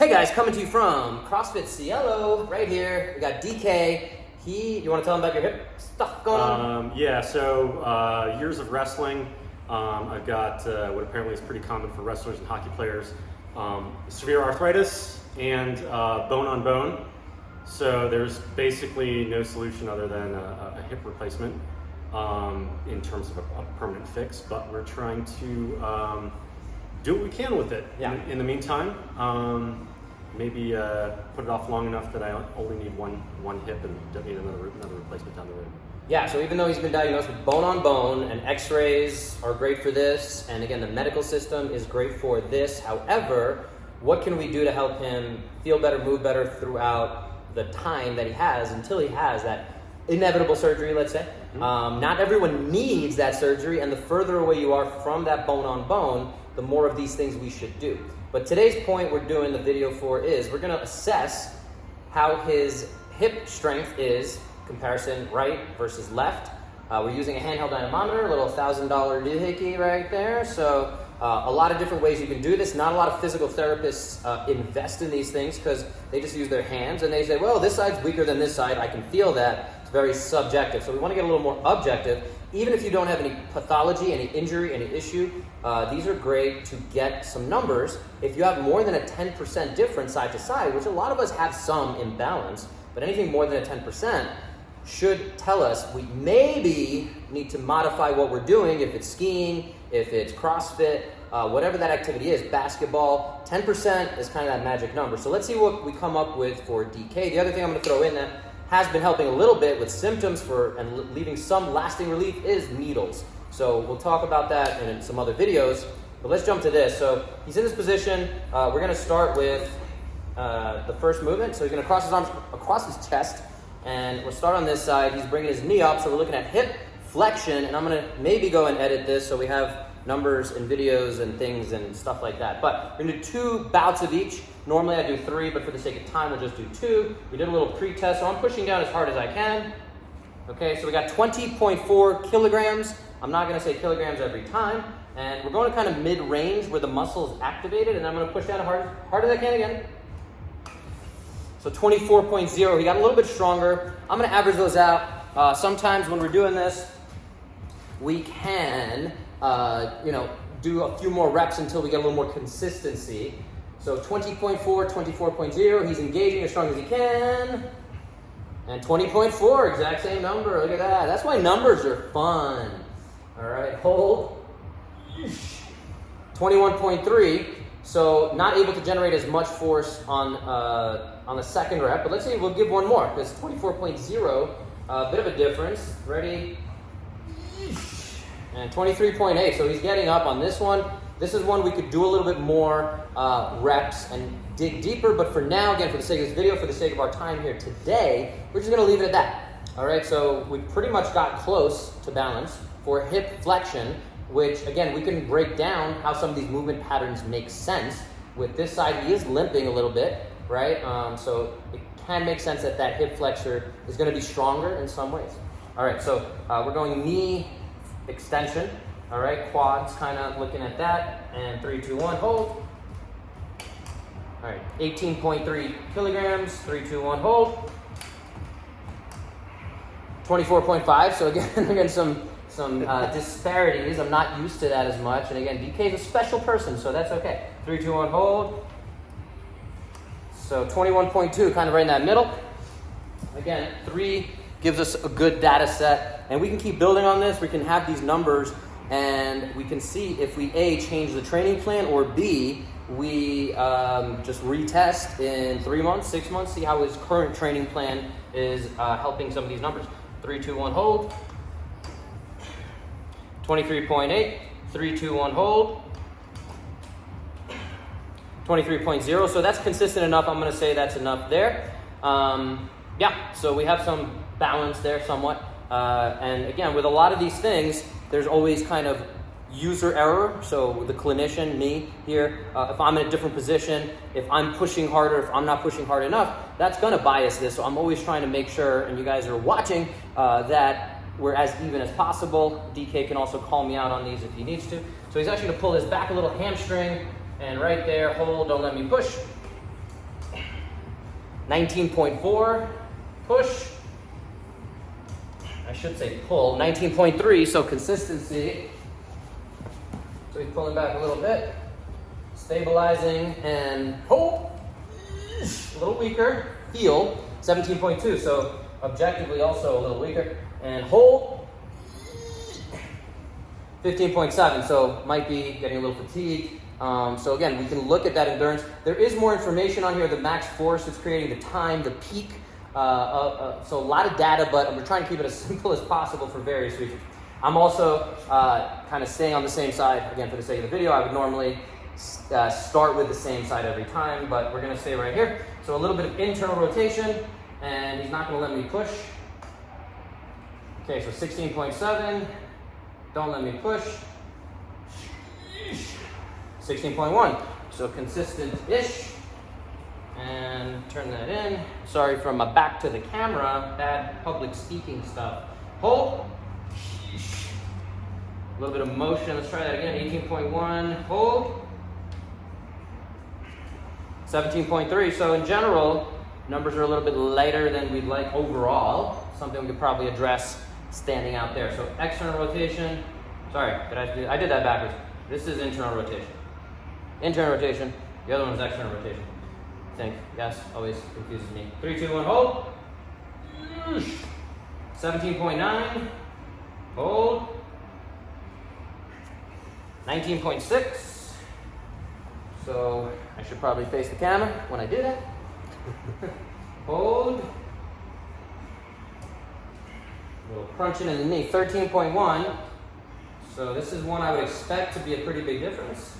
Hey guys, coming to you from CrossFit Cielo, right here. We got DK. You want to tell him about your hip stuff going on? Yeah, so years of wrestling. I've got what apparently is pretty common for wrestlers and hockey players, severe arthritis and bone on bone. So there's basically no solution other than a hip replacement in terms of a permanent fix, but we're trying to do what we can with it. Yeah. In the meantime, maybe put it off long enough that I only need one hip and don't need another replacement down the road. Yeah, so even though he's been diagnosed with bone on bone, and x-rays are great for this, and again, the medical system is great for this. However, what can we do to help him feel better, move better throughout the time that he has until he has that inevitable surgery, let's say? Mm-hmm. Not everyone needs that surgery, and the further away you are from that bone on bone, the more of these things we should do. But today's point we're doing the video for is we're gonna assess how his hip strength is, comparison right versus left. We're using a handheld dynamometer, a little $1,000 doohickey right there. So a lot of different ways you can do this. Not a lot of physical therapists invest in these things because they just use their hands and they say, well, this side's weaker than this side. I can feel that. It's very subjective. So we want to get a little more objective. Even if you don't have any pathology, any injury, any issue, these are great to get some numbers. If you have more than a 10% difference side to side, which a lot of us have some imbalance, but anything more than a 10% should tell us we maybe need to modify what we're doing. If it's skiing, if it's CrossFit, whatever that activity is, basketball, 10% is kind of that magic number. So let's see what we come up with for DK. The other thing I'm going to throw in that has been helping a little bit with symptoms and leaving some lasting relief is needles. So we'll talk about that in some other videos, but let's jump to this. So he's in this position. We're going to start with the first movement. So he's going to cross his arms across his chest, and we'll start on this side. He's bringing his knee up, so we're looking at hip flexion, and I'm going to maybe go and edit this so we have numbers and videos and things and stuff like that. But we're going to do 2 bouts of each. Normally I do 3, but for the sake of time, we'll just do 2. We did a little pre-test, so I'm pushing down as hard as I can. Okay, so we got 20.4 kilograms. I'm not going to say kilograms every time. And we're going to kind of mid-range where the muscle is activated, and I'm going to push down as hard as I can again. So 24.0, he got a little bit stronger. I'm going to average those out. Sometimes when we're doing this, we can, do a few more reps until we get a little more consistency. So 20.4, 24.0, he's engaging as strong as he can. And 20.4, exact same number, look at that. That's why numbers are fun. All right, hold. 21.3, so not able to generate as much force on the second rep, but let's see, we'll give one more, because 24.0, a bit of a difference. Ready? And 23.8, so he's getting up on this one. This is one we could do a little bit more reps and dig deeper, but for now, again, for the sake of this video, for the sake of our time here today, we're just gonna leave it at that. All right, so we pretty much got close to balance for hip flexion, which again, we can break down how some of these movement patterns make sense. With this side, he is limping a little bit, right? So it can make sense that that hip flexor is gonna be stronger in some ways. All right, so we're going knee extension. All right, quads kind of looking at that, and 3, 2, 1, hold. All right, 18.3 kilograms, 3, 2, 1, hold. 24.5, so again, some disparities. I'm not used to that as much, and again, DK is a special person, so that's okay. 3, 2, 1, hold. So 21.2, kind of right in that middle. Again, 3 gives us a good data set, and we can keep building on this. We can have these numbers, and we can see if we A, change the training plan, or B, we just retest in 3 months, 6 months, see how his current training plan is helping some of these numbers. 3, 2, 1, hold. 23.8, 3, 2, 1, hold. 23.0, so that's consistent enough. I'm gonna say that's enough there. Yeah, so we have some balance there somewhat. And again, with a lot of these things, there's always kind of user error. So the clinician, me here, if I'm in a different position, if I'm pushing harder, if I'm not pushing hard enough, that's gonna bias this. So I'm always trying to make sure, and you guys are watching, that we're as even as possible. DK can also call me out on these if he needs to. So he's actually gonna pull his back a little hamstring, and right there, hold, don't let me push. 19.4, push. I should say pull. 19.3, so consistency. So he's pulling back a little bit, stabilizing, and hold. A little weaker, feel. 17.2, so objectively also a little weaker. And hold. 15.7, so might be getting a little fatigued. So again, we can look at that endurance. There is more information on here, the max force it's creating, the time, the peak. So a lot of data, but we're trying to keep it as simple as possible for various reasons. I'm also kind of staying on the same side, again, for the sake of the video. I would normally start with the same side every time, but we're gonna stay right here. So a little bit of internal rotation, and he's not gonna let me push. Okay, so 16.7, don't let me push. 16.1, so consistent-ish. And turn that in. Sorry for my back to the camera, bad public speaking stuff. Hold. A little bit of motion, let's try that again. 18.1, hold. 17.3, so in general, numbers are a little bit lighter than we'd like overall. Something we could probably address standing out there. So external rotation, sorry, I did that backwards. This is internal rotation. Internal rotation, the other one is external rotation. I think, yes, always confuses me. 3, 2, 1, hold. 17.9, hold. 19.6. So I should probably face the camera when I do that. Hold. A little crunching in the knee. 13.1. So this is one I would expect to be a pretty big difference.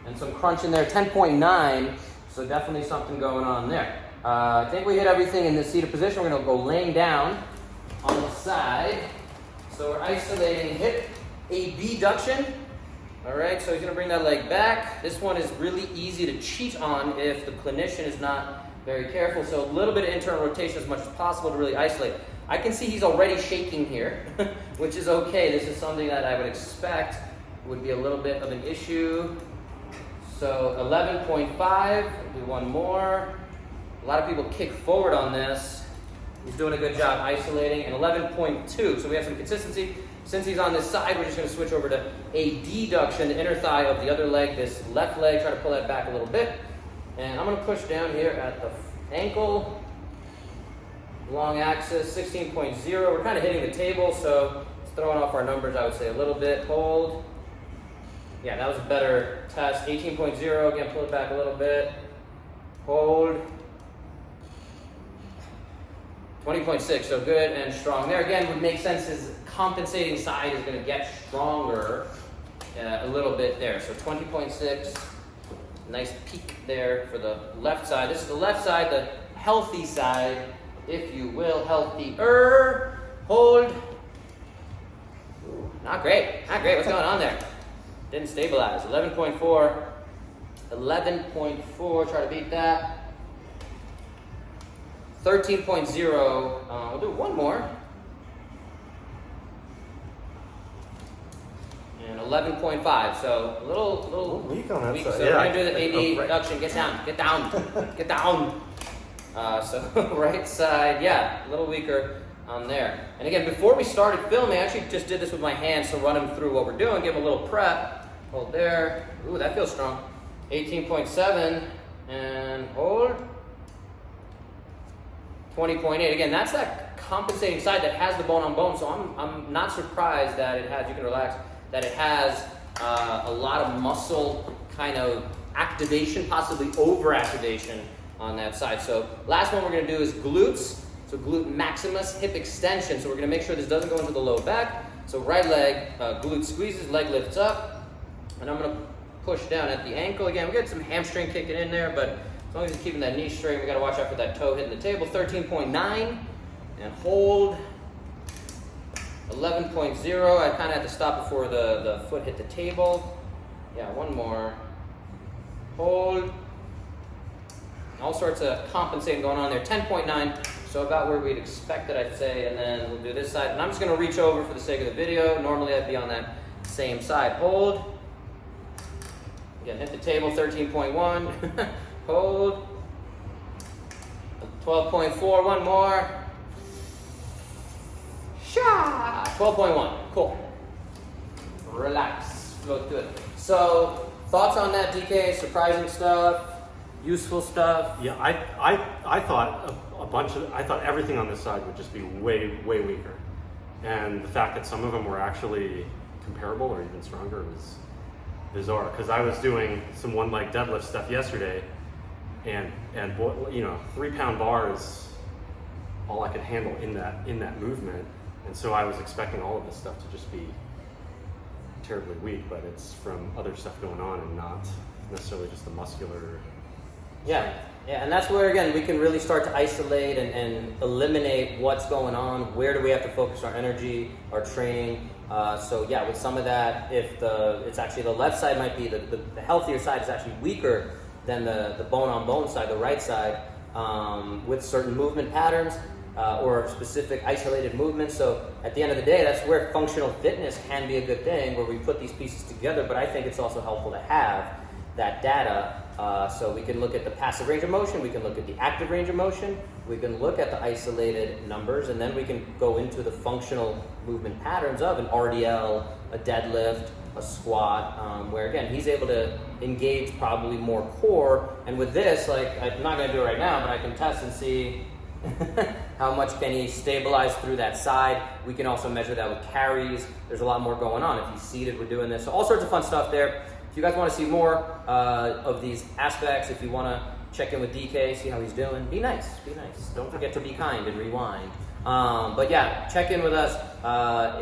And some crunch in there. 10.9. So definitely something going on there. I think we hit everything in the seated position. We're going to go laying down on the side. So we're isolating hip abduction. All right, so he's going to bring that leg back. This one is really easy to cheat on if the clinician is not very careful. So a little bit of internal rotation as much as possible to really isolate. I can see he's already shaking here, which is okay. This is something that I would expect would be a little bit of an issue. So 11.5, do one more. A lot of people kick forward on this. He's doing a good job isolating. And 11.2, so we have some consistency. Since he's on this side, we're just going to switch over to adduction, the inner thigh of the other leg, this left leg. Try to pull that back a little bit. And I'm going to push down here at the ankle. Long axis, 16.0. We're kind of hitting the table, so it's throwing off our numbers, I would say, a little bit. Hold. Yeah, that was a better test. 18.0, again, pull it back a little bit. Hold. 20.6, so good and strong there. Again, would make sense his compensating side is going to get stronger a little bit there. So 20.6, nice peak there for the left side. This is the left side, the healthy side, if you will, healthier. Hold. Ooh, not great, not great. What's going on there? Didn't stabilize. 11.4, 11.4, try to beat that. 13.0, we'll do one more. And 11.5, so a little weak on that weak. side. So Yeah, we're gonna do the AD reduction. Get down, get down, get down. So right side, yeah, a little weaker on there. And again, before we started filming, I actually just did this with my hands to run him through what we're doing, give him a little prep. Hold there. Ooh, that feels strong. 18.7, and hold. 20.8. Again, that's that compensating side that has the bone on bone. So I'm not surprised that it has, you can relax, that it has a lot of muscle kind of activation, possibly overactivation on that side. So last one we're going to do is glutes. So glute maximus, hip extension. So we're going to make sure this doesn't go into the low back. So right leg, glute squeezes, leg lifts up. And I'm going to push down at the ankle. Again, we got some hamstring kicking in there, but as long as he's keeping that knee straight, we got to watch out for that toe hitting the table. 13.9, and hold. 11.0, I kind of had to stop before the foot hit the table. Yeah, one more. Hold. All sorts of compensating going on there. 10.9, so about where we'd expect it, I'd say, and then we'll do this side. And I'm just going to reach over for the sake of the video. Normally I'd be on that same side. Hold. Again, hit the table, 13.1. Hold. 12.4, one more. Sha! 12.1, cool. Relax, float good. So, thoughts on that, DK? Surprising stuff, useful stuff? Yeah, I thought I thought everything on this side would just be way weaker, and the fact that some of them were actually comparable or even stronger was bizarre. Because I was doing some one leg deadlift stuff yesterday, and 3-pound bar is all I could handle in that movement, and so I was expecting all of this stuff to just be terribly weak, but it's from other stuff going on and not necessarily just the muscular. Yeah, and that's where, again, we can really start to isolate and eliminate what's going on. Where do we have to focus our energy, our training? So yeah, with some of that, if it's actually the left side might be the healthier side is actually weaker than the bone-on-bone side, the right side, with certain movement patterns or specific isolated movements. So at the end of the day, that's where functional fitness can be a good thing, where we put these pieces together. But I think it's also helpful to have that data. So we can look at the passive range of motion, we can look at the active range of motion, we can look at the isolated numbers, and then we can go into the functional movement patterns of an RDL, a deadlift, a squat, where again, he's able to engage probably more core. And with this, like, I'm not gonna do it right now, but I can test and see how much can he stabilize through that side. We can also measure that with carries. There's a lot more going on. If he's seated, we're doing this. So all sorts of fun stuff there. If you guys want to see more of these aspects, if you want to check in with DK, see how he's doing, be nice. Don't forget to be kind and rewind. But yeah, check in with us.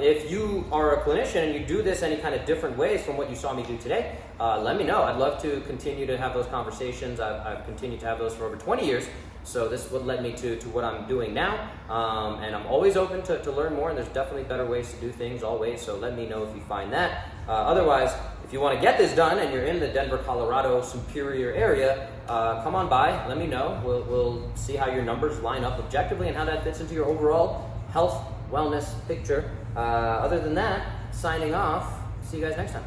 If you are a clinician and you do this any kind of different ways from what you saw me do today, let me know. I'd love to continue to have those conversations. I've continued to have those for over 20 years. So this would led me to what I'm doing now. And I'm always open to learn more, and there's definitely better ways to do things always. So let me know if you find that. Otherwise, if you want to get this done and you're in the Denver, Colorado, Superior area, come on by, let me know. We'll see how your numbers line up objectively and how that fits into your overall health, wellness picture. Other than that, signing off. See you guys next time.